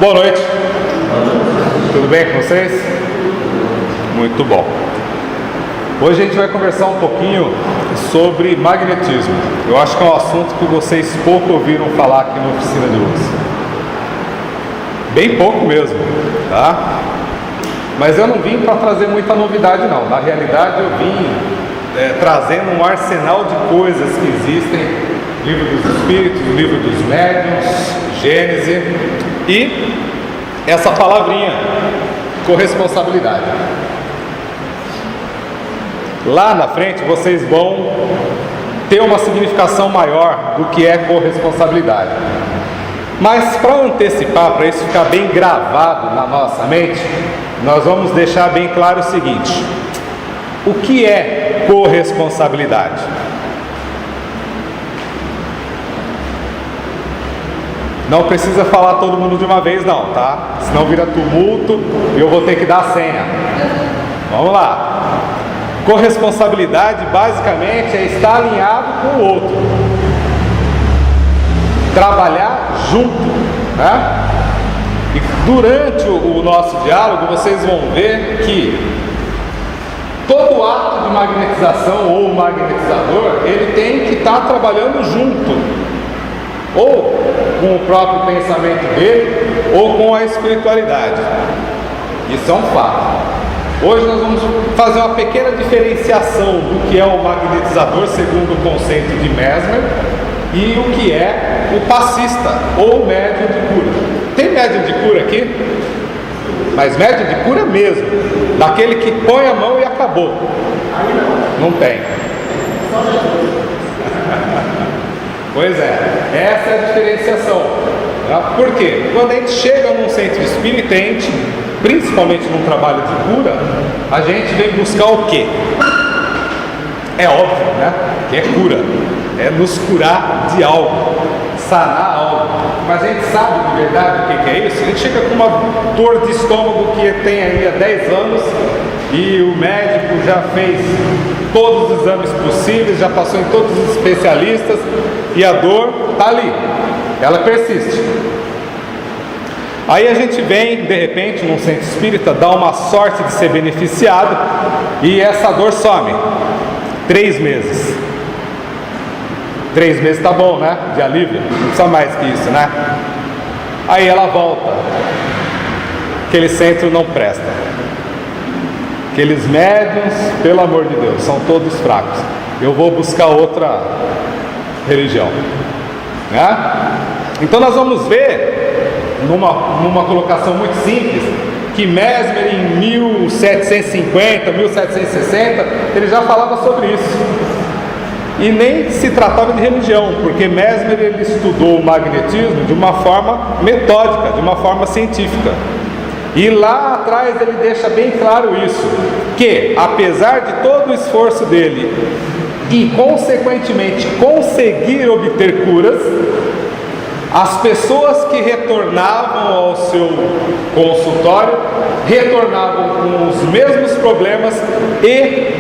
Boa noite. Tudo bem com vocês? Muito bom. Hoje a gente vai conversar um pouquinho sobre magnetismo. Eu acho que é um assunto que vocês pouco ouviram falar aqui na oficina de luz. Bem pouco mesmo, tá? Mas eu não vim para trazer muita novidade não. Na realidade eu vim trazendo um arsenal de coisas que existem. Livro dos Espíritos, Livro dos Médiuns, Gênesis e essa palavrinha, corresponsabilidade. Lá na frente vocês vão ter uma significação maior do que é corresponsabilidade. Mas para antecipar, para isso ficar bem gravado na nossa mente, nós vamos deixar bem claro o seguinte: o que é corresponsabilidade? Não precisa falar todo mundo de uma vez não, tá? Senão vira tumulto e eu vou ter que dar a senha. Vamos lá. Corresponsabilidade basicamente é estar alinhado com o outro. Trabalhar junto, né? E durante o nosso diálogo vocês vão ver que todo ato de magnetização ou magnetizador, ele tem que estar trabalhando junto. Ou com o próprio pensamento dele, ou com a espiritualidade. Isso é um fato. Hoje nós vamos fazer uma pequena diferenciação do que é o magnetizador segundo o conceito de Mesmer e o que é o passista ou médium de cura. Tem médium de cura aqui? Mas médium de cura mesmo, daquele que põe a mão e acabou. Não tem. Pois é, essa é a diferenciação. Tá? Por quê? Quando a gente chega num centro espírita, a gente, principalmente num trabalho de cura, a gente vem buscar o quê? É óbvio, né? Que é cura. É nos curar de algo, sanar algo. Mas a gente sabe de verdade o que é isso? A gente chega com uma dor de estômago que tem aí há 10 anos e o médico já fez todos os exames possíveis, já passou em todos os especialistas e a dor está ali, ela persiste. Aí a gente vem, de repente, num centro espírita, dá uma sorte de ser beneficiado e essa dor some. 3 meses. 3 meses tá bom, né? De alívio, não precisa mais que isso, né? Aí ela volta. Aquele centro não presta. Aqueles médiuns, pelo amor de Deus, são todos fracos. Eu vou buscar outra religião, né? Então nós vamos ver numa colocação muito simples que Mesmer em 1750, 1760 ele já falava sobre isso e nem se tratava de religião, porque Mesmer ele estudou o magnetismo de uma forma metódica, de uma forma científica. E lá atrás ele deixa bem claro isso, que apesar de todo o esforço dele e consequentemente conseguir obter curas, as pessoas que retornavam ao seu consultório retornavam com os mesmos problemas e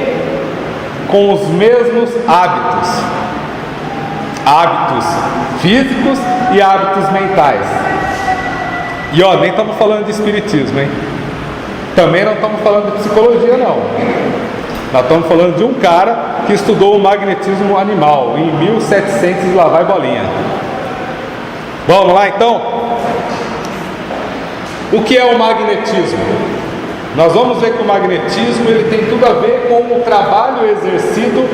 com os mesmos hábitos físicos e hábitos mentais. E ó, nem estamos falando de espiritismo, hein? Também não estamos falando de psicologia, não. Nós estamos falando de um cara que estudou o magnetismo animal em 1700 e lá vai bolinha. Vamos lá então? O que é o magnetismo? Nós vamos ver que o magnetismo ele tem tudo a ver com o trabalho exercido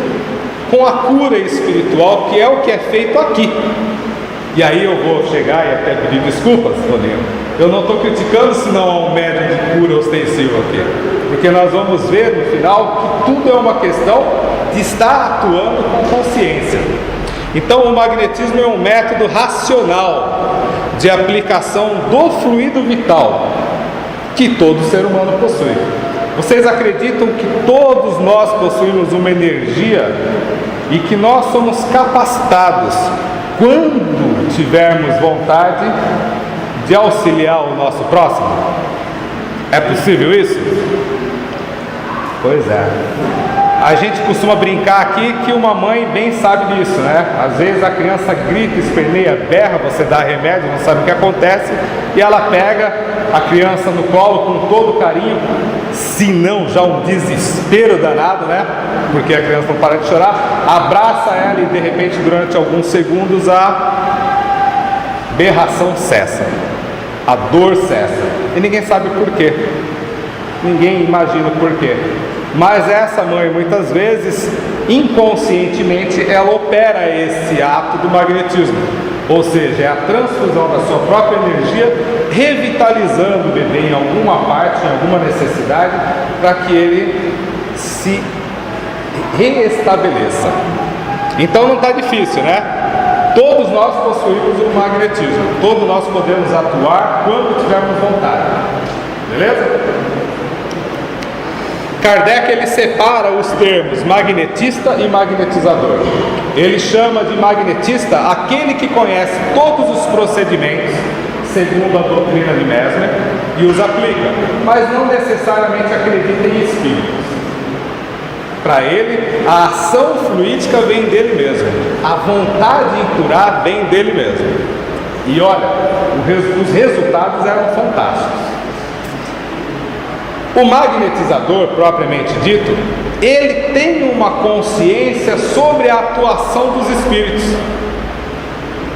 com a cura espiritual, que é o que é feito aqui. E aí eu vou chegar e até pedir desculpas, Toninho. Eu não estou criticando se não há um médium de cura ostensivo aqui, porque nós vamos ver no final que tudo é uma questão de estar atuando com consciência. Então o magnetismo é um método racional de aplicação do fluido vital que todo ser humano possui. Vocês acreditam que todos nós possuímos uma energia e que nós somos capacitados, quando tivermos vontade, de auxiliar o nosso próximo? É possível isso? Pois é. A gente costuma brincar aqui que uma mãe bem sabe disso, né? Às vezes a criança grita, esperneia, berra, você dá remédio, não sabe o que acontece, e ela pega a criança no colo com todo carinho, se não já um desespero danado, né? Porque a criança não para de chorar, abraça ela e de repente durante alguns segundos a berração cessa, a dor cessa, e ninguém sabe por quê, ninguém imagina o porquê. Mas essa mãe, muitas vezes, inconscientemente, ela opera esse ato do magnetismo. Ou seja, é a transfusão da sua própria energia, revitalizando o bebê em alguma parte, em alguma necessidade, para que ele se reestabeleça. Então não está difícil, né? Todos nós possuímos o magnetismo. Todos nós podemos atuar quando tivermos vontade. Beleza? Kardec ele separa os termos magnetista e magnetizador. Ele chama de magnetista aquele que conhece todos os procedimentos segundo a doutrina de Mesmer e os aplica, mas não necessariamente acredita em espíritos. Para ele, a ação fluídica vem dele mesmo, a vontade em curar vem dele mesmo. E olha, os resultados eram fantásticos. O magnetizador, propriamente dito, ele tem uma consciência sobre a atuação dos espíritos,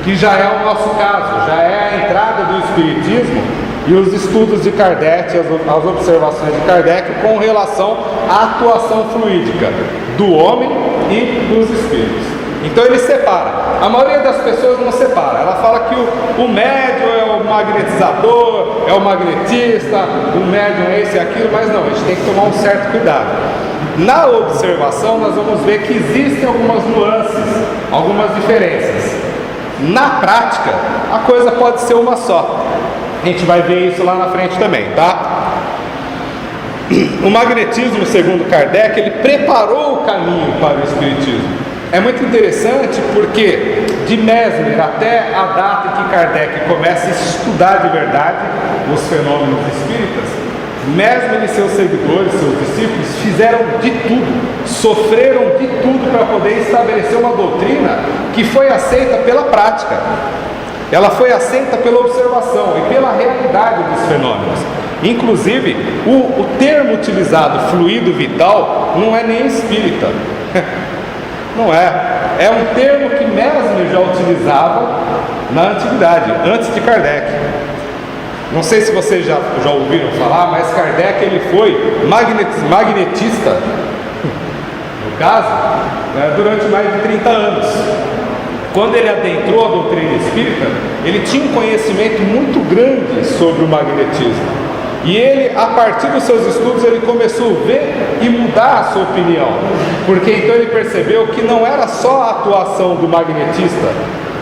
que já é o nosso caso, já é a entrada do espiritismo e os estudos de Kardec, as observações de Kardec com relação à atuação fluídica do homem e dos espíritos. Então ele separa. A maioria das pessoas não separa. Ela fala que o médium é o magnetizador, é o magnetista, o médium é esse e aquilo, mas não, a gente tem que tomar um certo cuidado. Na observação nós vamos ver que existem algumas nuances, algumas diferenças. Na prática, a coisa pode ser uma só. A gente vai ver isso lá na frente também, tá? O magnetismo, segundo Kardec, ele preparou o caminho para o espiritismo. É muito interessante porque de Mesmer até a data em que Kardec começa a estudar de verdade os fenômenos espíritas, Mesmer e seus seguidores, seus discípulos, fizeram de tudo, sofreram de tudo para poder estabelecer uma doutrina que foi aceita pela prática. Ela foi aceita pela observação e pela realidade dos fenômenos. Inclusive, o termo utilizado, fluido vital, não é nem espírita. Não é. É um termo que Mesmer já utilizava na antiguidade, antes de Kardec. Não sei se vocês já ouviram falar, mas Kardec ele foi magnetista, no caso, durante mais de 30 anos. Quando ele adentrou a doutrina espírita, ele tinha um conhecimento muito grande sobre o magnetismo. E ele, a partir dos seus estudos, ele começou a ver e mudar a sua opinião. Porque então ele percebeu que não era só a atuação do magnetista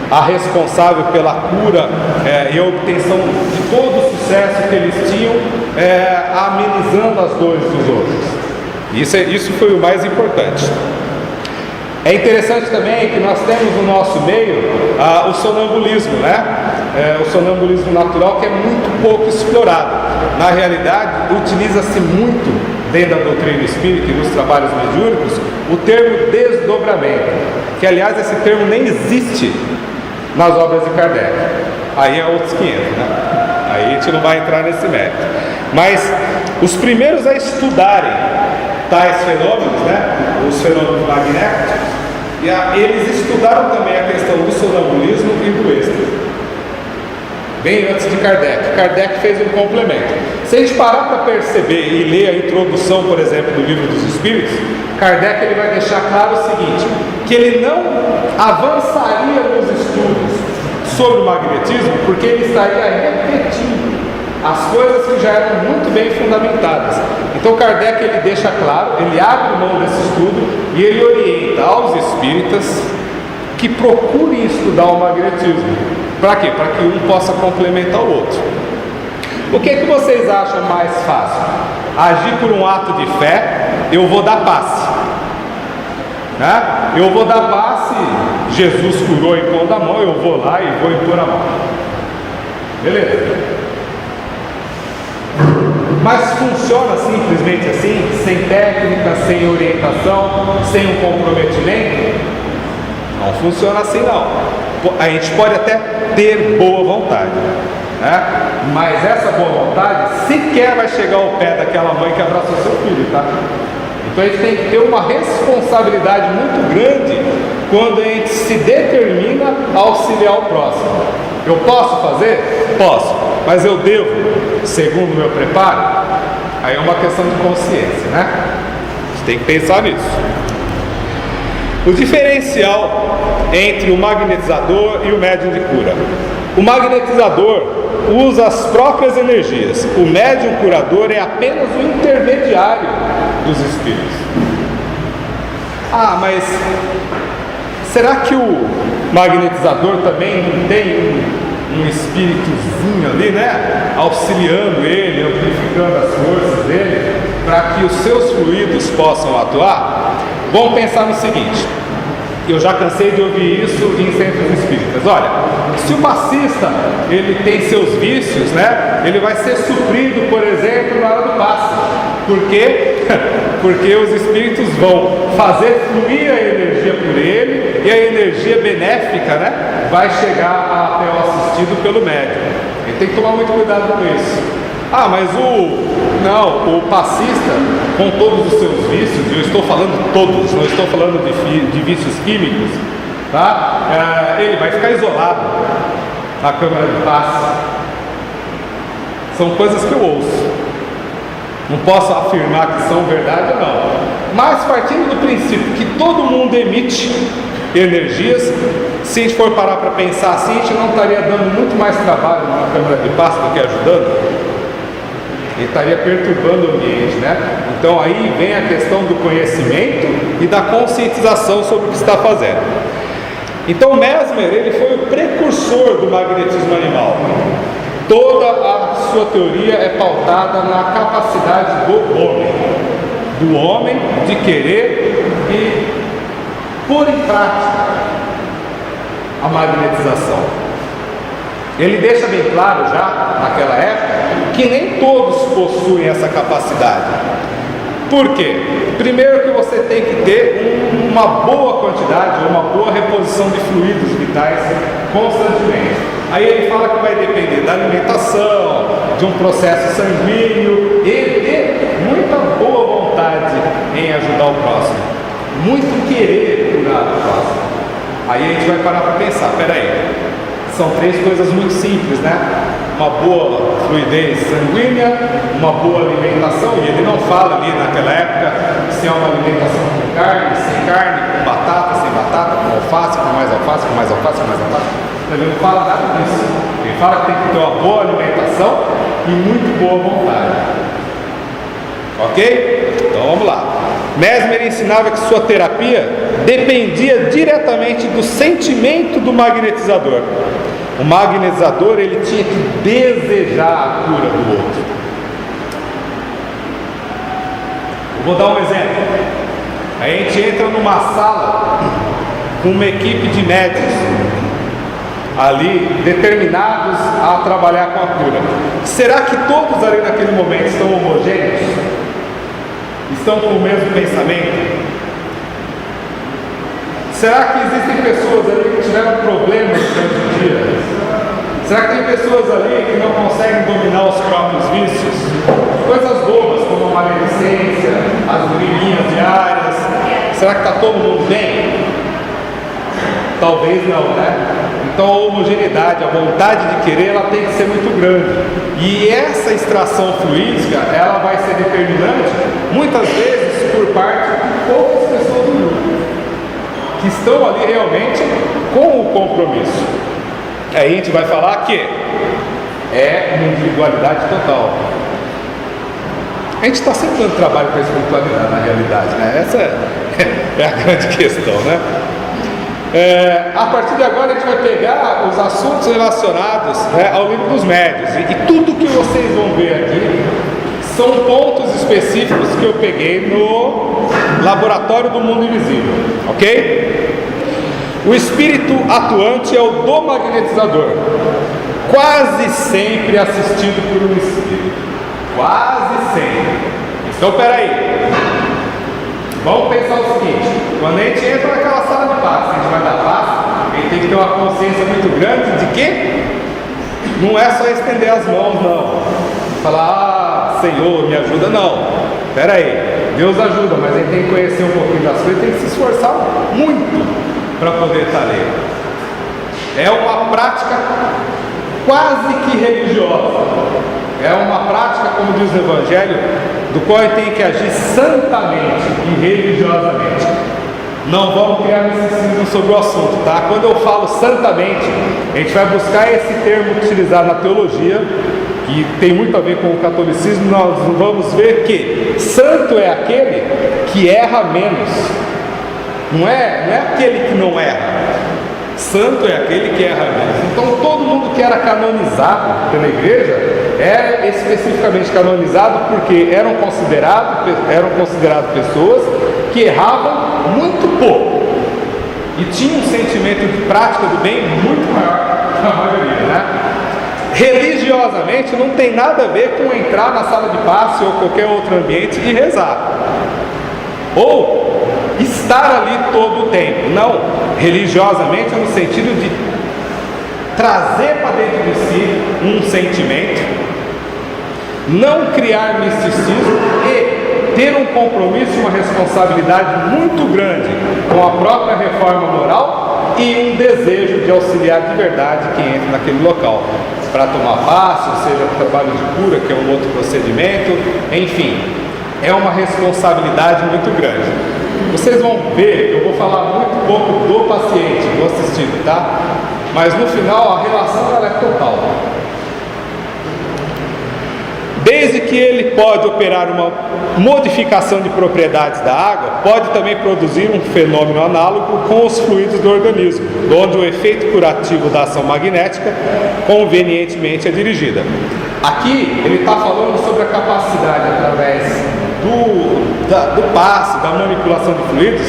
a responsável pela cura e a obtenção de todo o sucesso que eles tinham, amenizando as dores dos outros. Isso foi o mais importante. É interessante também que nós temos no nosso meio o sonambulismo, né? O sonambulismo natural, que é muito pouco explorado. Na realidade, utiliza-se muito dentro da doutrina espírita e nos trabalhos mediúnicos o termo desdobramento, que aliás esse termo nem existe nas obras de Kardec. Aí é outros 500, né? Aí a gente não vai entrar nesse mérito. Mas os primeiros a estudarem tais fenômenos, né? Os fenômenos magnéticos, eles estudaram também a questão do sonambulismo e do êxtase, bem antes de Kardec. Kardec fez um complemento. Se a gente parar para perceber e ler a introdução, por exemplo, do Livro dos Espíritos, Kardec ele vai deixar claro o seguinte, que ele não avançaria nos estudos sobre o magnetismo, porque ele estaria repetindo as coisas que já eram muito bem fundamentadas. Então Kardec ele deixa claro, ele abre mão desse estudo e ele orienta aos espíritas que procurem estudar o magnetismo. Para quê? Para que um possa complementar o outro. O que vocês acham mais fácil? Agir por um ato de fé, eu vou dar passe. Né? Eu vou dar passe, Jesus curou impondo a mão, eu vou lá e vou impor a mão. Beleza? Mas funciona simplesmente assim, sem técnica, sem orientação, sem um comprometimento? Não funciona assim não. A gente pode até ter boa vontade, né? Mas essa boa vontade sequer vai chegar ao pé daquela mãe que abraçou seu filho, tá? Então a gente tem que ter uma responsabilidade muito grande quando a gente se determina a auxiliar o próximo. Eu posso fazer? Posso. Mas eu devo, segundo o meu preparo? Aí é uma questão de consciência, né? A gente tem que pensar nisso. O diferencial entre o magnetizador e o médium de cura. O magnetizador usa as próprias energias. O médium curador é apenas o intermediário dos espíritos. Ah, mas será que o magnetizador também não tem um espíritozinho ali, né? Auxiliando ele, amplificando as forças dele, para que os seus fluidos possam atuar? Vamos pensar no seguinte. Eu já cansei de ouvir isso em centros espíritas. Olha, se o passista ele tem seus vícios, né? Ele vai ser suprido, por exemplo, na hora do passe. Por quê? Porque os espíritos vão fazer fluir a energia por ele e a energia benéfica, né, vai chegar até o assistido pelo médium. Ele tem que tomar muito cuidado com isso. Ah, mas o passista, com todos os seus vícios, eu estou falando todos, não estou falando de vícios químicos, tá? Ele vai ficar isolado na câmara de passe. São coisas que eu ouço. Não posso afirmar que são verdade ou não. Mas partindo do princípio que todo mundo emite energias, se a gente for parar para pensar assim, a gente não estaria dando muito mais trabalho na câmara de passe do que ajudando. Ele estaria perturbando o ambiente, né? Então aí vem a questão do conhecimento e da conscientização sobre o que está fazendo. Então Mesmer, ele foi o precursor do magnetismo animal. Toda a sua teoria é pautada na capacidade do homem de querer e pôr em prática a magnetização. Ele deixa bem claro já, naquela época, que nem todos possuem essa capacidade. Por quê? Primeiro que você tem que ter uma boa quantidade, uma boa reposição de fluidos vitais constantemente. Aí ele fala que vai depender da alimentação, de um processo sanguíneo e ter muita boa vontade em ajudar o próximo. Muito querer curar o próximo. Aí a gente vai parar para pensar, peraí, são três coisas muito simples, né? Uma boa fluidez sanguínea, uma boa alimentação, e ele não fala ali naquela época se é uma alimentação com carne, sem carne, com batata, sem batata, com alface, com mais alface, com mais alface, com mais alface. Ele não fala nada disso. Ele fala que tem que ter uma boa alimentação e muito boa vontade. Ok? Então vamos lá. Mesmer ensinava que sua terapia dependia diretamente do sentimento do magnetizador. O magnetizador, ele tinha que desejar a cura do outro. Eu vou dar um exemplo. A gente entra numa sala com uma equipe de médicos ali determinados a trabalhar com a cura. Será que todos ali naquele momento estão homogêneos? Estão com o mesmo pensamento? Será que existem pessoas ali que tiveram problemas durante o dia? Será que tem pessoas ali que não conseguem dominar os próprios vícios? Coisas bobas como a maledicência, as briguinhas diárias. Será que está todo mundo bem? Talvez não, né? Então a homogeneidade, a vontade de querer, ela tem que ser muito grande. E essa extração fluídica, ela vai ser determinante, muitas vezes, por parte de poucas pessoas do grupo, que estão ali realmente com o compromisso. Aí a gente vai falar que é uma individualidade total. A gente está sempre dando trabalho para a espiritualidade, na realidade, né? Essa é a grande questão, né? A partir de agora a gente vai pegar os assuntos relacionados, né, ao livro dos médios, e tudo que vocês vão ver aqui são pontos específicos que eu peguei no Laboratório do Mundo Invisível, ok? O espírito atuante é o do magnetizador, quase sempre assistido por um espírito. Quase sempre. Então, peraí. Vamos pensar o seguinte: quando a gente entra naquela sala de passe, a gente vai dar passe, a gente tem que ter uma consciência muito grande de que não é só estender as mãos, não. Falar, Senhor, me ajuda, não. Peraí, Deus ajuda, mas a gente tem que conhecer um pouquinho das coisas, tem que se esforçar muito para poder estar ali. É uma prática quase que religiosa. É uma prática, como diz o Evangelho, do qual a gente tem que agir santamente e religiosamente. Não vamos criar misticismo sobre o assunto, tá? Quando eu falo santamente, a gente vai buscar esse termo utilizado na teologia, que tem muito a ver com o catolicismo. Nós vamos ver que santo é aquele que erra menos. Não é aquele que não erra. Santo é aquele que erra menos. Então todo mundo que era canonizado pela igreja era especificamente canonizado porque eram considerados pessoas que erravam muito pouco e tinham um sentimento de prática do bem muito maior que a maioria, né? Religiosamente não tem nada a ver com entrar na sala de passe ou qualquer outro ambiente e rezar ou estar ali todo o tempo. Não, religiosamente é no sentido de trazer para dentro de si um sentimento, não criar misticismo e ter um compromisso e uma responsabilidade muito grande com a própria reforma moral e um desejo de auxiliar de verdade quem entra naquele local para tomar passe, ou seja, trabalho de cura, que é um outro procedimento, enfim, é uma responsabilidade muito grande. Vocês vão ver, eu vou falar muito pouco do paciente, do assistido, tá? Mas no final a relação ela é total. Desde que ele pode operar uma modificação de propriedades da água, pode também produzir um fenômeno análogo com os fluidos do organismo, onde o efeito curativo da ação magnética convenientemente é dirigida. Aqui ele está falando sobre a capacidade, através do passe, da manipulação de fluidos,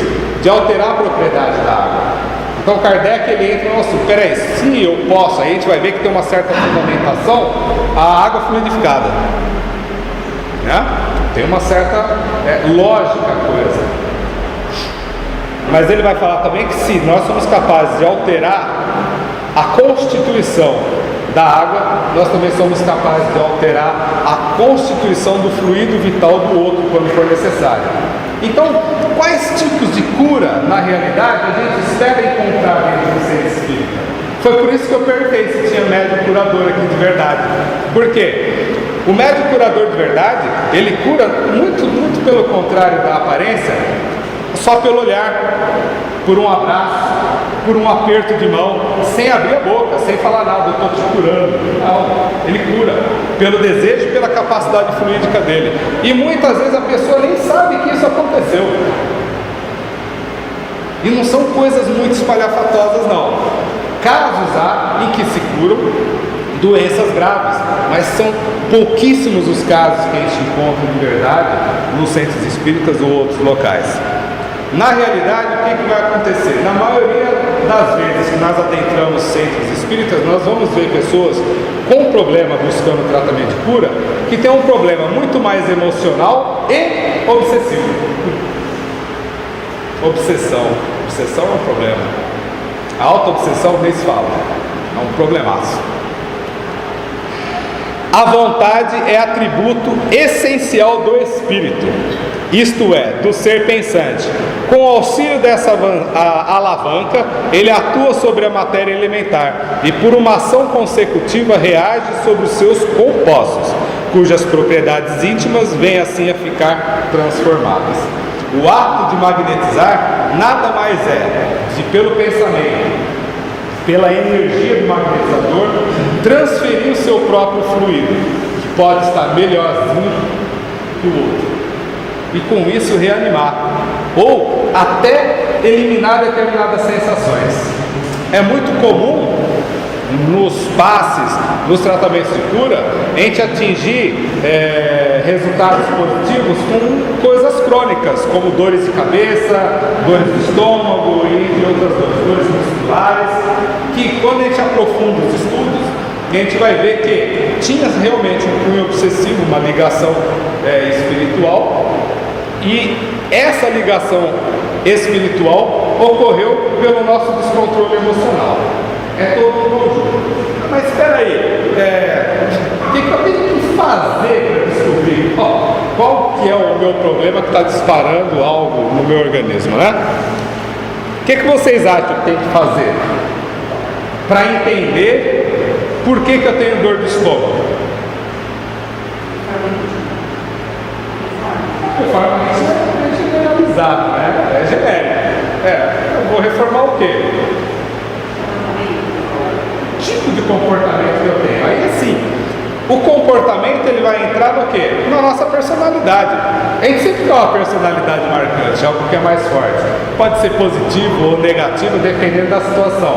de alterar a propriedade da água. Então Kardec ele entra no assunto: peraí, se eu posso, aí a gente vai ver que tem uma certa fundamentação a água fluidificada, né? Tem uma certa lógica a coisa. Mas ele vai falar também que se nós somos capazes de alterar a constituição da água, nós também somos capazes de alterar a constituição do fluido vital do outro quando for necessário. Então, quais tipos de cura, na realidade, a gente espera encontrar dentro do centro espírita? Foi por isso que eu perguntei se tinha médico curador aqui de verdade. Por quê? O médico curador de verdade, ele cura muito pelo contrário da aparência, só pelo olhar, por um abraço, por um aperto de mão, sem abrir a boca, sem falar nada, eu estou te curando. Não, ele cura pelo desejo e pela capacidade fluídica dele. E muitas vezes a pessoa nem sabe que isso aconteceu. E não são coisas muito espalhafatosas, não. Casos há em que se curam doenças graves, mas são pouquíssimos os casos que a gente encontra de verdade nos centros espíritas ou outros locais. Na realidade, o que vai acontecer? Na maioria das vezes que nós adentramos centros espíritas, nós vamos ver pessoas com problema buscando tratamento de cura, que tem um problema muito mais emocional e obsessivo. Obsessão é um problema. A auto-obsessão nem se fala, é um problemaço. A vontade é atributo essencial do espírito, isto é, do ser pensante. Com o auxílio dessa alavanca, ele atua sobre a matéria elementar e, por uma ação consecutiva, reage sobre os seus compostos, cujas propriedades íntimas vêm assim a ficar transformadas. O ato de magnetizar nada mais é de, pelo pensamento, pela energia do magnetizador, transferir o seu próprio fluido, que pode estar melhorzinho que o outro, e com isso reanimar, ou até eliminar determinadas sensações. É muito comum nos passes, nos tratamentos de cura, a gente atingir resultados positivos com coisas crônicas, como dores de cabeça, dores de estômago e outras dores musculares, que quando a gente aprofunda os estudos, e a gente vai ver que tinha realmente um cunho obsessivo, uma ligação espiritual, e essa ligação espiritual ocorreu pelo nosso descontrole emocional. É todo um conjunto. Mas espera aí, o que eu tenho que fazer para descobrir qual que é o meu problema que está disparando algo no meu organismo, né? O que vocês acham que tem que fazer para entender por que eu tenho dor de estômago? De forma generalizada, né? É genérico. Eu vou reformar o quê? Tipo de comportamento que eu tenho. Aí assim, o comportamento ele vai entrar no quê? Na nossa personalidade. A gente sempre tem uma personalidade marcante, algo que é mais forte. Pode ser positivo ou negativo, dependendo da situação.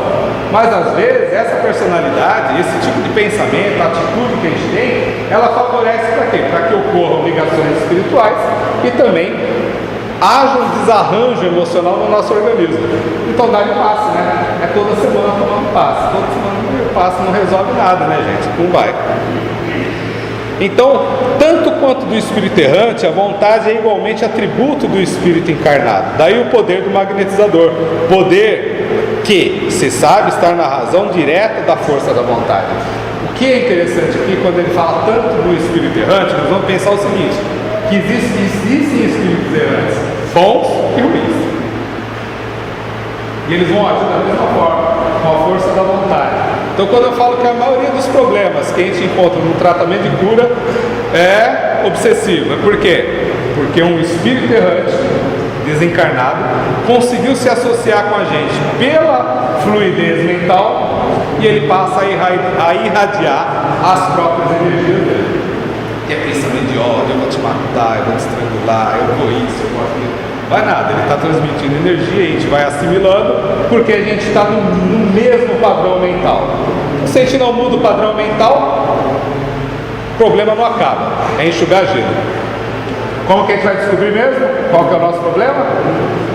Mas às vezes essa personalidade, esse tipo de pensamento, a atitude que a gente tem, ela favorece para quê? Para que ocorram ligações espirituais e também haja um desarranjo emocional no nosso organismo. Então dá-lhe passe, né? É toda semana tomando passe. Toda semana tomando passe não resolve nada, né, gente? Não vai. Então, tanto quanto do espírito errante, a vontade é igualmente atributo do espírito encarnado. Daí o poder do magnetizador. Poder que se sabe estar na razão direta da força da vontade. O que é interessante aqui, quando ele fala tanto do espírito errante, nós vamos pensar o seguinte: que existem espíritos errantes bons e ruins, e eles vão agir da mesma forma, com a força da vontade. Então, quando eu falo que a maioria dos problemas que a gente encontra no tratamento de cura é obsessivo, é por quê? Porque um espírito errante, desencarnado, conseguiu se associar com a gente pela fluidez mental, e ele passa a irradiar as próprias energias dele. Que é pensamento de ódio, eu vou te matar, eu vou te estrangular, eu vou isso, eu vou aquilo. Vai nada, ele está transmitindo energia e a gente vai assimilando, porque a gente está no mesmo padrão mental. Se a gente não muda o padrão mental, o problema não acaba, é enxugar gelo. Como que a gente vai descobrir mesmo qual que é o nosso problema?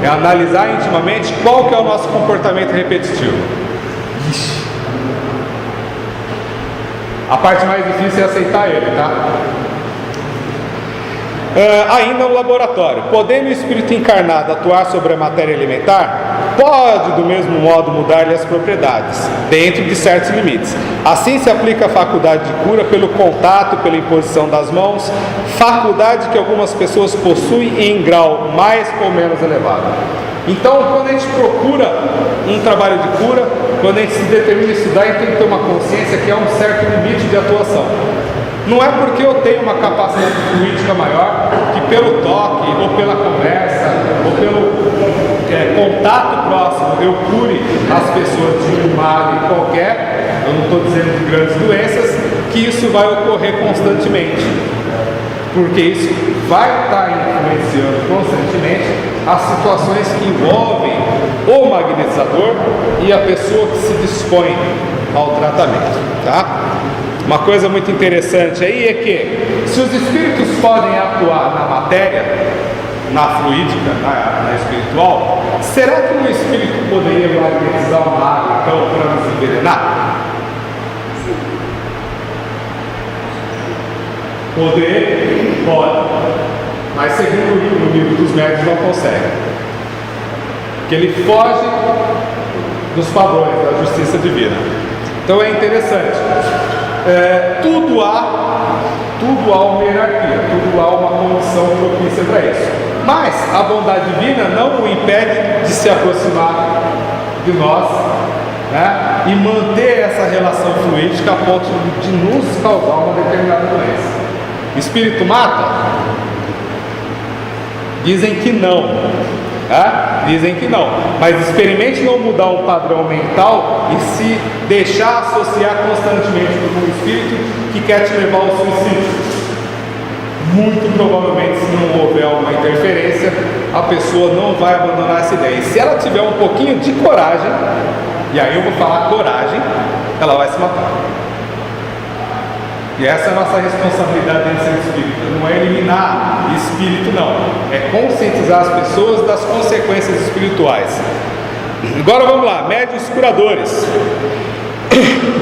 É analisar intimamente qual que é o nosso comportamento repetitivo. Ixi. A parte mais difícil é aceitar ele, tá? Ainda no laboratório, podendo o espírito encarnado atuar sobre a matéria alimentar, pode do mesmo modo mudar-lhe as propriedades, dentro de certos limites. Assim se aplica a faculdade de cura pelo contato, pela imposição das mãos, faculdade que algumas pessoas possuem em grau mais ou menos elevado. Então, quando a gente procura um trabalho de cura, quando a gente se determina a estudar, a gente tem que ter uma consciência que há um certo limite de atuação. Não é porque eu tenho uma capacidade fluídica maior que pelo toque, ou pela conversa, ou pelo contato próximo eu cure as pessoas de um mal qualquer, eu não estou dizendo de grandes doenças, que isso vai ocorrer constantemente. Porque isso vai estar influenciando constantemente as situações que envolvem o magnetizador e a pessoa que se dispõe ao tratamento, tá? Uma coisa muito interessante aí é que, se os espíritos podem atuar na matéria, na fluídica, na espiritual, será que um espírito poderia magnetizar uma água então para nos envenenar? Poder? Pode. Mas segundo o livro dos médios não consegue. Porque ele foge dos padrões da justiça divina. Então é interessante. Tudo há uma hierarquia, tudo há uma condição propícia para isso. Mas a bondade divina não o impede de se aproximar de nós, né, e manter essa relação fluídica a ponto de nos causar uma determinada doença. Espírito mata? Dizem que não. Dizem que não. Mas experimente não mudar um padrão mental e se deixar associar constantemente com um espírito que quer te levar ao suicídio. Muito provavelmente, se não houver uma interferência, a pessoa não vai abandonar essa ideia. E se ela tiver um pouquinho de coragem, e aí eu vou falar coragem, ela vai se matar. E essa é a nossa responsabilidade dentro de ser espírita. Não é eliminar espírito, não. É conscientizar as pessoas das consequências espirituais. Agora vamos lá, médiuns curadores.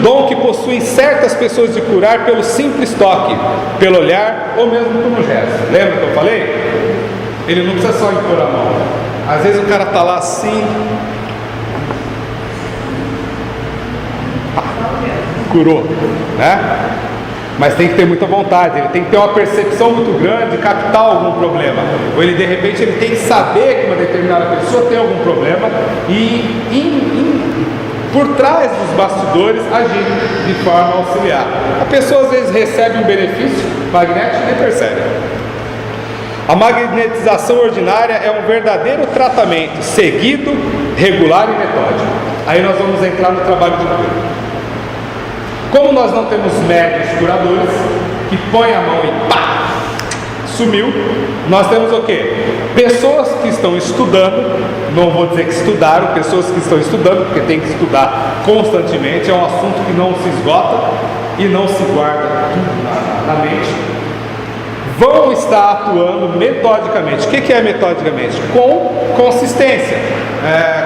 Dom que possuem certas pessoas de curar pelo simples toque, pelo olhar ou mesmo por um gesto. Lembra que eu falei? Ele não precisa só impor a mão. Às vezes o cara está lá assim, curou, né? Mas tem que ter muita vontade, ele tem que ter uma percepção muito grande de captar algum problema. Ou ele, de repente, ele tem que saber que uma determinada pessoa tem algum problema e por trás dos bastidores agir de forma auxiliar. A pessoa às vezes recebe um benefício magnético e nem percebe. A magnetização ordinária é um verdadeiro tratamento seguido, regular e metódico. Aí nós vamos entrar no trabalho de cura. Como nós não temos médios curadores que põem a mão e pá, sumiu, nós temos o quê? Pessoas que estão estudando, não vou dizer que estudaram, pessoas que estão estudando, porque tem que estudar constantemente, é um assunto que não se esgota e não se guarda tudo na mente, vão estar atuando metodicamente. O que é metodicamente? Com consistência,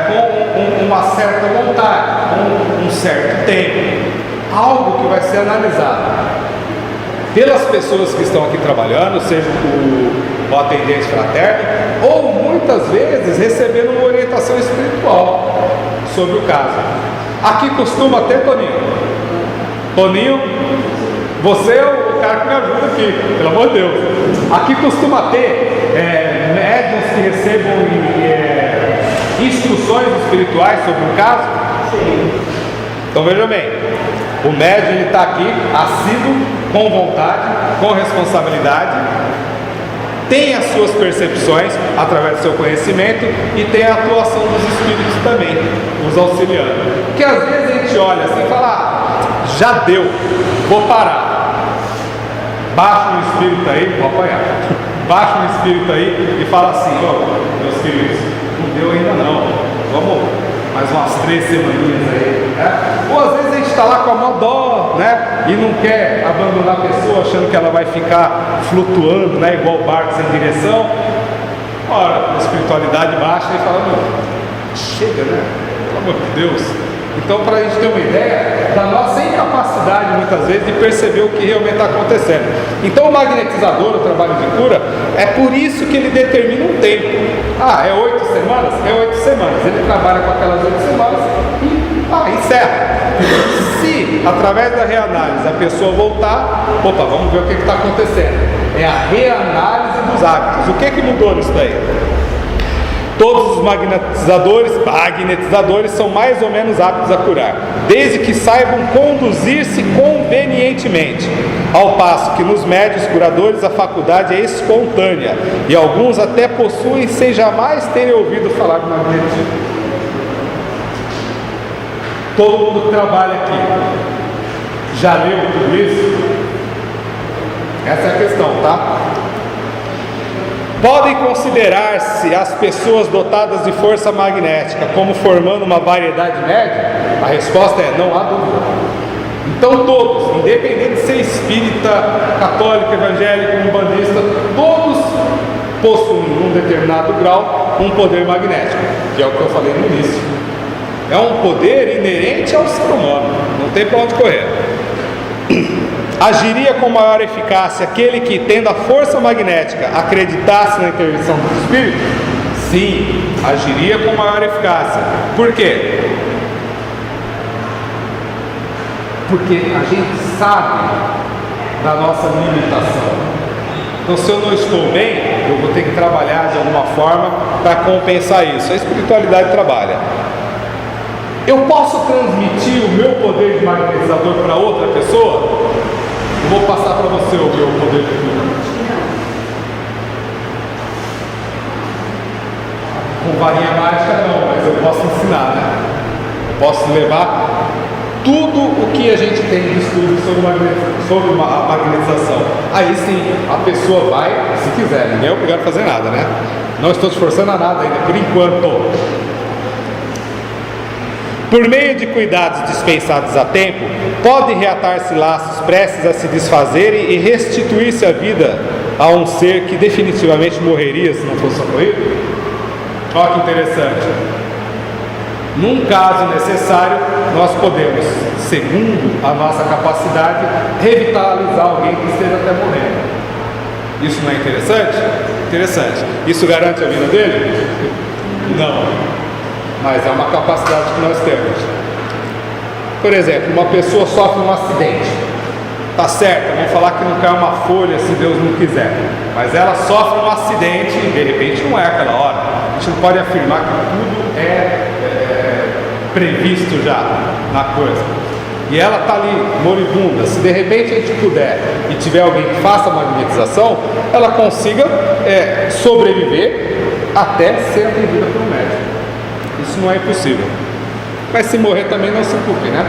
com uma certa vontade, com um certo tempo. Algo que vai ser analisado pelas pessoas que estão aqui trabalhando, seja o atendente fraterno, ou muitas vezes recebendo uma orientação espiritual sobre o caso. Aqui costuma ter, Toninho, você é o cara que me ajuda aqui, pelo amor de Deus. Aqui costuma ter médiuns que recebam instruções espirituais sobre o caso. Sim. Então veja bem, o médium ele está aqui assíduo, com vontade, com responsabilidade, tem as suas percepções através do seu conhecimento e tem a atuação dos espíritos também, os auxiliando. Porque às vezes a gente olha assim e fala, já deu, vou parar. Baixa um espírito aí, vou apanhar. Baixa um espírito aí e fala assim, meus filhos, não deu ainda não, vamos mais umas 3 semaninhas aí, né? Ou às vezes a gente está lá com a mão dó, né? E não quer abandonar a pessoa achando que ela vai ficar flutuando, né? Igual barco sem direção. Ora, a espiritualidade baixa e fala, chega, né? Pelo amor de Deus. Então, para a gente ter uma ideia da nossa incapacidade, muitas vezes, de perceber o que realmente está acontecendo. Então, o magnetizador, o trabalho de cura, é por isso que ele determina um tempo. É 8 semanas? É 8 semanas. Ele trabalha com aquelas 8 semanas e encerra. Se, através da reanálise, a pessoa voltar, vamos ver o que está acontecendo. É a reanálise dos hábitos. O que mudou nisso daí? Todos os magnetizadores são mais ou menos aptos a curar, desde que saibam conduzir-se convenientemente, ao passo que nos médios curadores a faculdade é espontânea, e alguns até possuem sem jamais terem ouvido falar de magnetismo. Todo mundo que trabalha aqui já leu tudo isso? Essa é a questão, tá? Podem considerar-se as pessoas dotadas de força magnética como formando uma variedade média? A resposta é não há dúvida. Então todos, independente de ser espírita, católico, evangélico, umbandista, todos possuem, num determinado grau, um poder magnético, que é o que eu falei no início. É um poder inerente ao ser humano, não tem para onde correr. Agiria com maior eficácia aquele que, tendo a força magnética, acreditasse na intervenção do espírito? Sim, agiria com maior eficácia. Por quê? Porque a gente sabe da nossa limitação. Então, se eu não estou bem, eu vou ter que trabalhar de alguma forma para compensar isso. A espiritualidade trabalha. Eu posso transmitir o meu poder de magnetizador para outra pessoa? Eu vou passar para você o meu poder de cura. Com varinha mágica não, mas eu posso ensinar, né? Eu posso levar tudo o que a gente tem de estudo sobre a magnetização. Aí sim, a pessoa vai, se quiser, ninguém é obrigado a fazer nada, né? Não estou te forçando a nada ainda, por enquanto. Por meio de cuidados dispensados a tempo, podem reatar-se laços prestes a se desfazerem e restituir-se a vida a um ser que definitivamente morreria se não fosse socorrido? Olha que interessante. Num caso necessário, nós podemos, segundo a nossa capacidade, revitalizar alguém que esteja até morrendo. Isso não é interessante? Interessante. Isso garante a vida dele? Não. Mas é uma capacidade que nós temos. Por exemplo, uma pessoa sofre um acidente. Tá certo, vamos falar que não cai uma folha se Deus não quiser. Mas ela sofre um acidente e de repente não é aquela hora. A gente não pode afirmar que tudo é previsto já na coisa. E ela está ali moribunda. Se de repente a gente puder e tiver alguém que faça a magnetização, ela consiga sobreviver até ser atendida por um médico. Isso não é impossível. Mas se morrer também não se preocupe, né?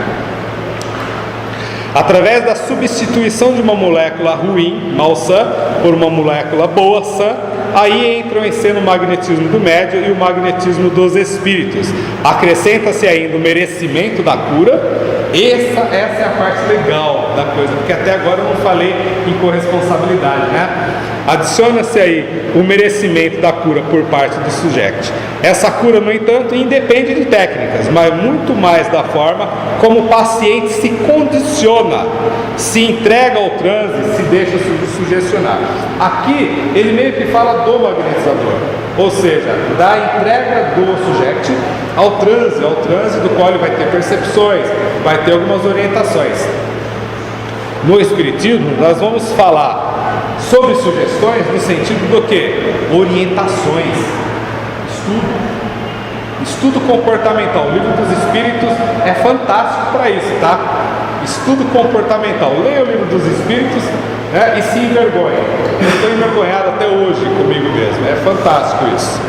Através da substituição de uma molécula ruim, malsã, por uma molécula boa, sã, aí entram em cena o magnetismo do médium e o magnetismo dos espíritos. Acrescenta-se ainda o merecimento da cura. Essa é a parte legal da coisa, porque até agora eu não falei em corresponsabilidade, né? Adiciona-se aí o merecimento da cura por parte do sujeito. Essa cura, no entanto, independe de técnicas, mas muito mais da forma como o paciente se condiciona, se entrega ao transe, se deixa sugestionar. Aqui, ele meio que fala do magnetizador, ou seja, da entrega do sujeito ao transe do qual ele vai ter percepções, vai ter algumas orientações. No Espiritismo, nós vamos falar sobre sugestões no sentido do que? Orientações, estudo comportamental. O Livro dos Espíritos é fantástico para isso, tá? Estudo comportamental. Leia o Livro dos Espíritos, né, e se envergonhe. Eu estou envergonhado até hoje comigo mesmo. É fantástico isso.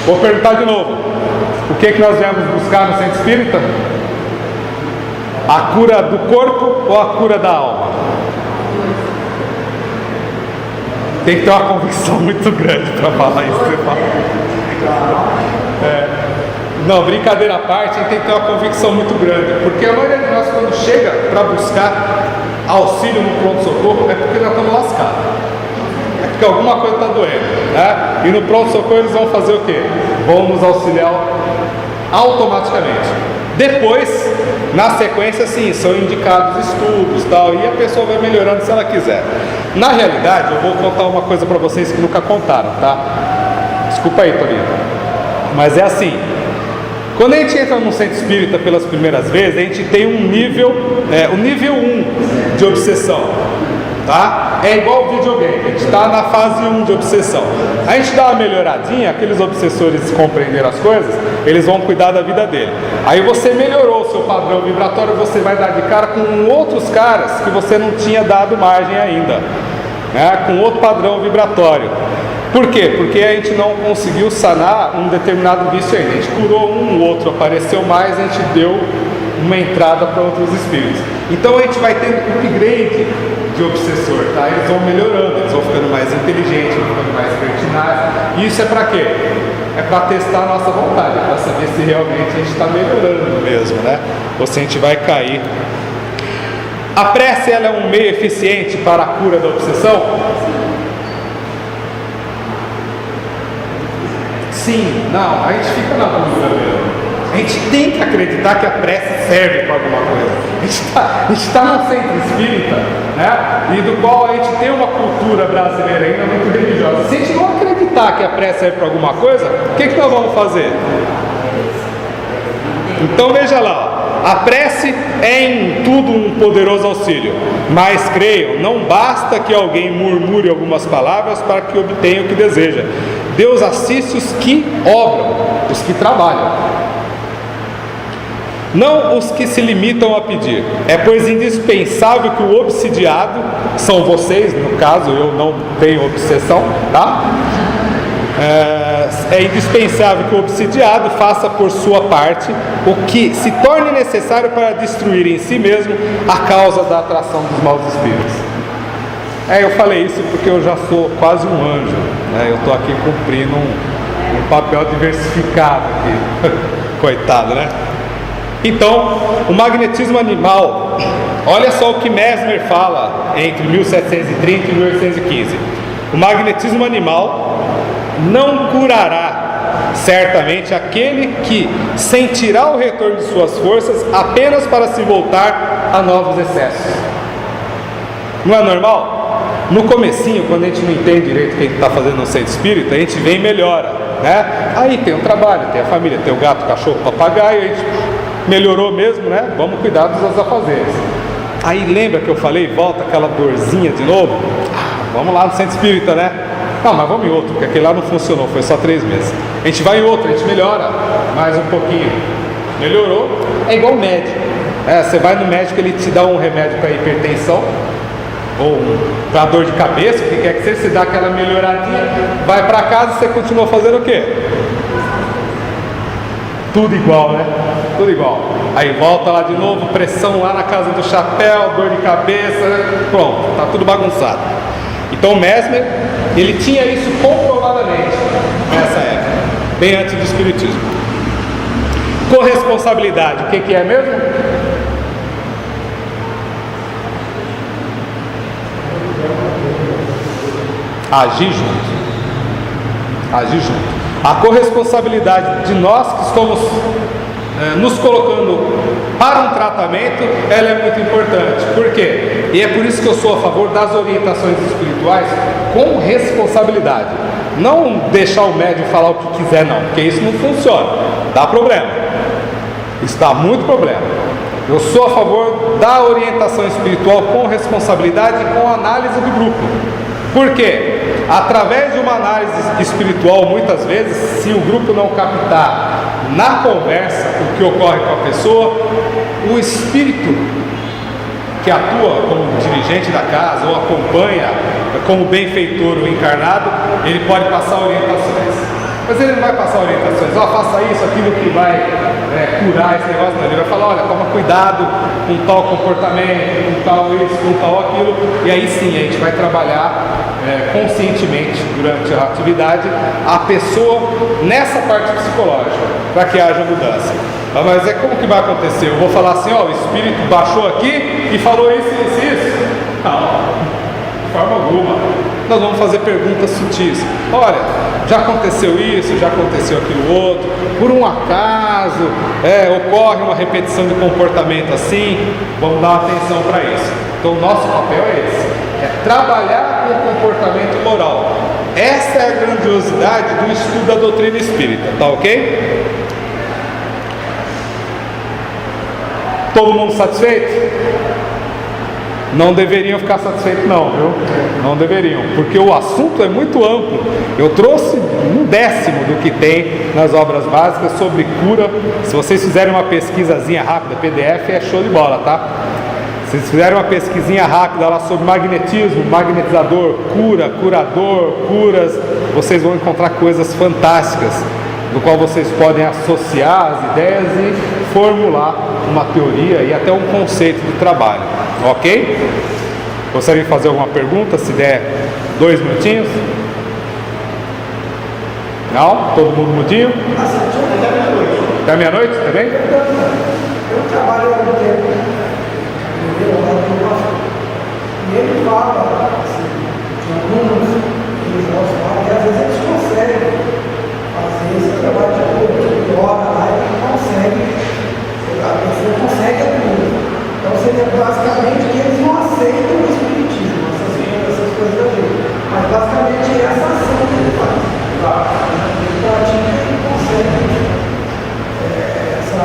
Vou perguntar de novo. O que nós viemos buscar no Centro Espírita? A cura do corpo ou a cura da alma? Tem que ter uma convicção muito grande para falar isso. Você fala. Não, brincadeira à parte, a gente tem que ter uma convicção muito grande. Porque a maioria de nós, quando chega para buscar auxílio no pronto-socorro, é porque nós estamos lascados. É porque alguma coisa está doendo, né? E no pronto-socorro eles vão fazer o quê? Vão nos auxiliar automaticamente. Depois, na sequência, sim, são indicados estudos e tal, e a pessoa vai melhorando se ela quiser. Na realidade, eu vou contar uma coisa para vocês que nunca contaram, tá? Desculpa aí, Torinho. Mas é assim, quando a gente entra no Centro Espírita pelas primeiras vezes, a gente tem um nível, o nível 1 de obsessão, tá? É igual o videogame, a gente está na fase 1 de obsessão. A gente dá uma melhoradinha, aqueles obsessores compreenderam as coisas, eles vão cuidar da vida dele. Aí você melhorou o seu padrão vibratório, você vai dar de cara com outros caras que você não tinha dado margem ainda, né? Com outro padrão vibratório. Por quê? Porque a gente não conseguiu sanar um determinado vício ainda. A gente curou um, o outro apareceu mais, a gente deu uma entrada para outros espíritos. Então a gente vai tendo upgrade de obsessor, tá? Eles vão melhorando, eles vão ficando mais inteligentes, vão ficando mais pertinazes. E isso é para quê? É para testar a nossa vontade, para saber se realmente a gente está melhorando mesmo, né? Ou se a gente vai cair. A prece, ela é um meio eficiente para a cura da obsessão? Sim, não, a gente fica na dúvida mesmo. A gente tem que acreditar que a prece serve para alguma coisa. A gente está num centro espírita, né? E do qual a gente tem uma cultura brasileira ainda muito religiosa. Se a gente não acreditar que a prece serve para alguma coisa, o que nós vamos fazer? Então veja lá, a prece é em tudo um poderoso auxílio. Mas creiam, não basta que alguém murmure algumas palavras para que obtenha o que deseja. Deus assiste os que obram, os que trabalham, não os que se limitam a pedir. É pois indispensável que o obsidiado, são vocês, no caso eu não tenho obsessão, tá? É indispensável que o obsidiado faça por sua parte o que se torne necessário para destruir em si mesmo a causa da atração dos maus espíritos. Eu falei isso porque eu já sou quase um anjo, né? Eu estou aqui cumprindo um papel diversificado aqui. Coitado, né? Então, o magnetismo animal, olha só o que Mesmer fala entre 1730 e 1815. O magnetismo animal não curará Certamente aquele que sentirá o retorno de suas forças apenas para se voltar a novos excessos. Não é normal? No comecinho, quando a gente não entende direito o que a gente está fazendo no centro espírita, a gente vem e melhora, né? Aí tem o trabalho, tem a família, tem o gato, o cachorro, o papagaio, a gente melhorou mesmo, né? Vamos cuidar dos afazeres. Aí lembra que eu falei, volta aquela dorzinha de novo? Vamos lá no centro espírita, né? Não, mas vamos em outro, porque aquele lá não funcionou, foi só 3 meses. A gente vai em outro, a gente melhora mais um pouquinho. Melhorou, é igual o médico. Você vai no médico, ele te dá um remédio para hipertensão, ou para dor de cabeça, o que quer que seja, você dá aquela melhoradinha, vai para casa e você continua fazendo o quê? Tudo igual, né? Tudo igual. Aí volta lá de novo, pressão lá na casa do chapéu, dor de cabeça, pronto, tá tudo bagunçado. Então Mesmer, ele tinha isso comprovadamente nessa época, bem antes do espiritismo. Corresponsabilidade, o que é mesmo? Agir junto. Agir junto. A corresponsabilidade de nós que estamos nos colocando para um tratamento, ela é muito importante. Por quê? E é por isso que eu sou a favor das orientações espirituais com responsabilidade. Não deixar o médium falar o que quiser, não, porque isso não funciona. Dá problema. Isso dá muito problema. Eu sou a favor da orientação espiritual com responsabilidade e com análise do grupo. Por quê? Através de uma análise espiritual, muitas vezes, se o grupo não captar na conversa o que ocorre com a pessoa, o espírito que atua como dirigente da casa ou acompanha como benfeitor ou encarnado, ele pode passar orientações. Mas ele não vai passar orientações, faça isso, aquilo que vai curar esse negócio, não. Ele vai falar, olha, toma cuidado com tal comportamento, com tal isso, com tal aquilo, e aí sim a gente vai trabalhar conscientemente durante a atividade a pessoa nessa parte psicológica, para que haja mudança. Mas como que vai acontecer? Eu vou falar assim, o espírito baixou aqui e falou isso, isso, isso? Não, de forma alguma. Nós vamos fazer perguntas sutis. Olha, já aconteceu isso, já aconteceu aquilo outro, por um acaso ocorre uma repetição de comportamento assim, vamos dar atenção para isso. Então o nosso papel é esse, é trabalhar com o comportamento moral. Essa é a grandiosidade do estudo da doutrina espírita, tá ok? Todo mundo satisfeito? Não deveriam ficar satisfeitos não, viu? Não deveriam, porque o assunto é muito amplo. Eu trouxe 1/10 do que tem nas obras básicas sobre cura. Se vocês fizerem uma pesquisazinha rápida, PDF é show de bola, tá? Se vocês fizerem uma pesquisinha rápida lá sobre magnetismo, magnetizador, cura, curador, curas, vocês vão encontrar coisas fantásticas, no qual vocês podem associar as ideias e formular uma teoria e até um conceito de trabalho. Ok? Gostaria de fazer alguma pergunta? Se der 2 minutinhos. Não? Todo mundo mudinho? Até meia-noite também? Eu trabalho no tempo. E ele fala assim, de alguns que às vezes eles conseguem fazer esse trabalho de cura, que ora lá e consegue, a pessoa consegue a cura. Então seria basicamente que eles não aceitam o espiritismo, essas coisas da gente. Mas basicamente é essa ação que ele faz. Ele pratica e consegue essa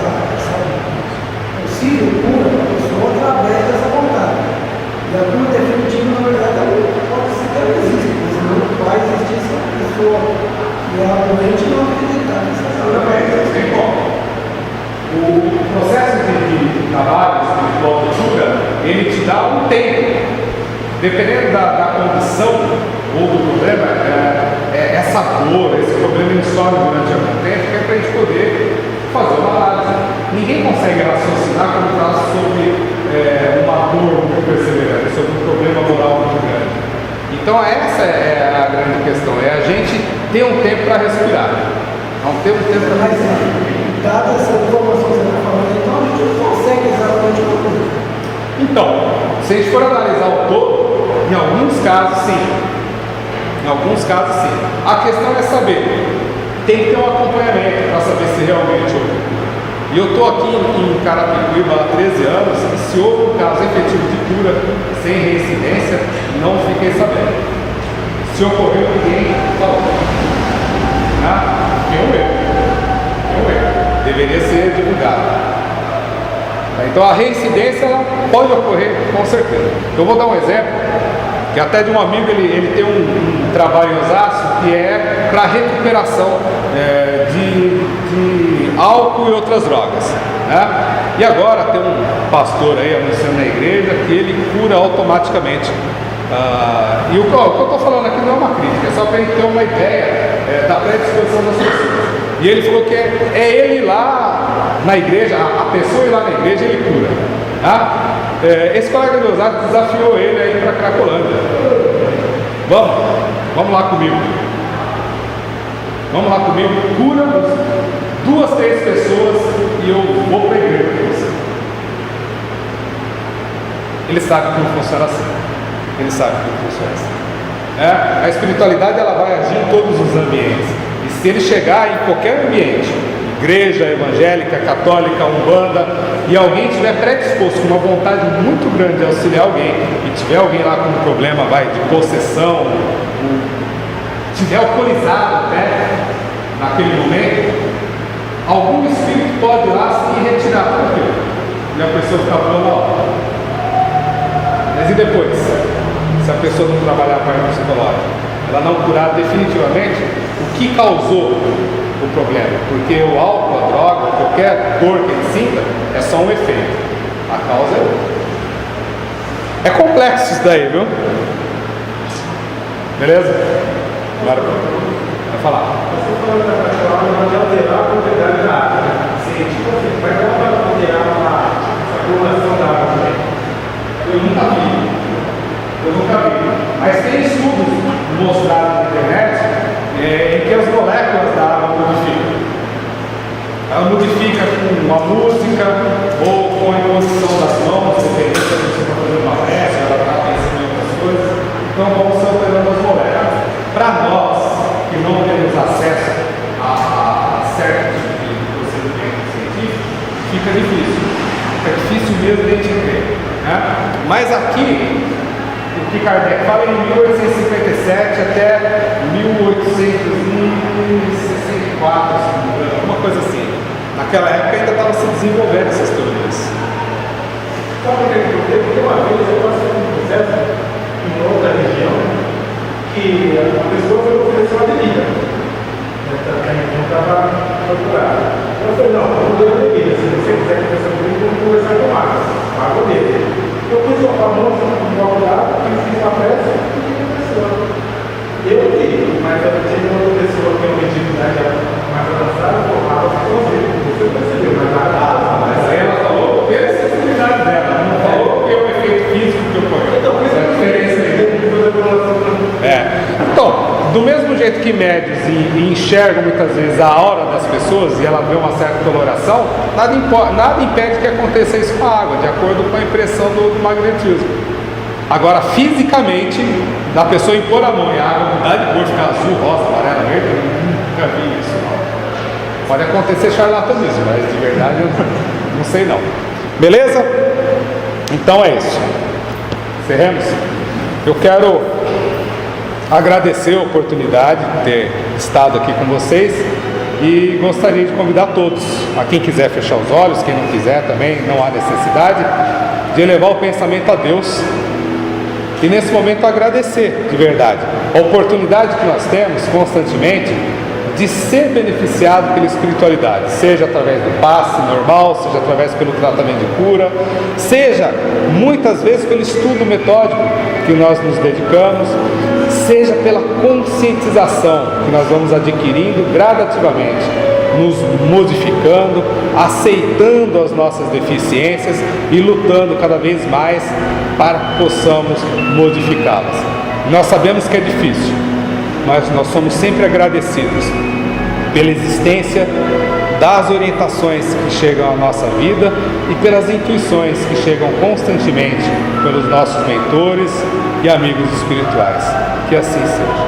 possível cura da pessoa através dessa vontade. E a cura definitiva, na verdade, pode ser que ela exista, mas não vai existir se a pessoa que é realmente não acreditar nessa cura. Tem como. O processo de trabalho espiritual de cura, ele te dá um tempo. Dependendo da condição ou do problema, essa dor, esse problema ele sobe durante algum tempo, que é para a gente poder fazer uma análise. Ninguém consegue raciocinar quando está sobre uma dor muito perseverante, sobre um problema moral muito grande. Então essa é a grande questão, é a gente ter um tempo para respirar. Não ter um tempo para respirar. Dada essa informação que você está falando, então a gente não consegue exatamente uma coisa. Então, se a gente for analisar o todo, em alguns casos sim. Em alguns casos sim. A questão é saber tem que ter um acompanhamento para saber se realmente houve. E eu estou aqui em Carapicuíba há 13 anos e se houve um caso efetivo de cura sem reincidência, não fiquei sabendo. Se ocorreu, ninguém falou. Tem um erro. Deveria ser divulgado. Então a reincidência ela pode ocorrer com certeza. Eu vou dar um exemplo, que até de um amigo, ele tem um trabalho em Osasco que é para recuperação de álcool e outras drogas, né? E agora tem um pastor aí anunciando na igreja que ele cura automaticamente. E o que eu estou falando aqui não é uma crítica, é só para a gente ter uma ideia da predisposição das pessoas. E ele falou que é ele ir lá na igreja, a pessoa ir lá na igreja, ele cura. Tá? Esse colega de Osasco desafiou ele a ir para Cracolândia. Vamos lá comigo. Vamos lá comigo, cura 2, 3 pessoas e eu vou para a igreja com você. Ele sabe que não funciona assim. Ele sabe que não funciona assim. A espiritualidade ela vai agir em todos os ambientes. E se ele chegar em qualquer ambiente, igreja evangélica, católica, umbanda, e alguém tiver predisposto com uma vontade muito grande de auxiliar alguém, e tiver alguém lá com um problema de possessão, tiver alcoolizado até naquele momento, algum espírito pode ir lá se retirar por quê? E a pessoa ficar mal. Mas e depois? Se a pessoa não trabalhar a parte psicológica, ela não curar definitivamente o que causou o problema, porque o álcool, a droga, qualquer dor que ele sinta é só um efeito, a causa é outra. É complexo isso daí, viu? Beleza? Agora vai falar. Você falou da paixão, não pode alterar a propriedade da água. Sim, tipo assim, vai alterar a coloração da água também. Eu nunca vi. Mas tem estudos mostrados na internet em que as moléculas da água modificam. Ela modifica com a música ou com a imposição das mãos, dependendo se você está fazendo uma prece, ela está pensando em outras coisas. Então vamos se alterando as moléculas. Para nós que não temos acesso a certo tipo de procedimento científico, fica difícil. Fica difícil mesmo de a gente crer. Mas aqui, o que Kardec fala em 1857 até 1864, alguma coisa assim. Naquela época ainda estava se desenvolvendo essas teorias. Sabe o que tem uma vez eu passei um processo em outra região que a pessoa foi oferecer uma bebida. A gente não estava procurando. Eu falei, não, eu não dou bebida. Se você quiser conversar comigo, vamos conversar com o Marcos. Pago dele. Eu fui soltar a mão, um copo d'água, fiz uma prece e fui com a pessoa. Eu vi, mas eu tive uma outra pessoa que eu pedi mais avançada, eu falava com você percebeu, mas aí ela falou pela sensibilidade dela, não falou que é o efeito físico que ocorreu. Então, isso é a diferença aí. Então, do mesmo jeito que médios e enxergam muitas vezes a aura das pessoas e ela vê uma certa coloração, nada impede que aconteça isso com a água, de acordo com a impressão do magnetismo. Agora, fisicamente, da pessoa impor a mão e a água mudar de cor, ficar azul, rosa, amarela, verde, eu nunca vi isso. Pode acontecer charlatanismo, mas de verdade eu não sei não. Beleza? Então é isso. Encerremos? Eu quero agradecer a oportunidade de ter estado aqui com vocês e gostaria de convidar todos, a quem quiser fechar os olhos, quem não quiser também, não há necessidade, de elevar o pensamento a Deus e nesse momento agradecer de verdade a oportunidade que nós temos constantemente de ser beneficiado pela espiritualidade, seja através do passe normal, seja através pelo tratamento de cura, seja muitas vezes pelo estudo metódico que nós nos dedicamos, seja pela conscientização que nós vamos adquirindo gradativamente, nos modificando, aceitando as nossas deficiências e lutando cada vez mais para que possamos modificá-las. Nós sabemos que é difícil, mas nós somos sempre agradecidos pela existência das orientações que chegam à nossa vida e pelas intuições que chegam constantemente pelos nossos mentores e amigos espirituais. Que assim seja.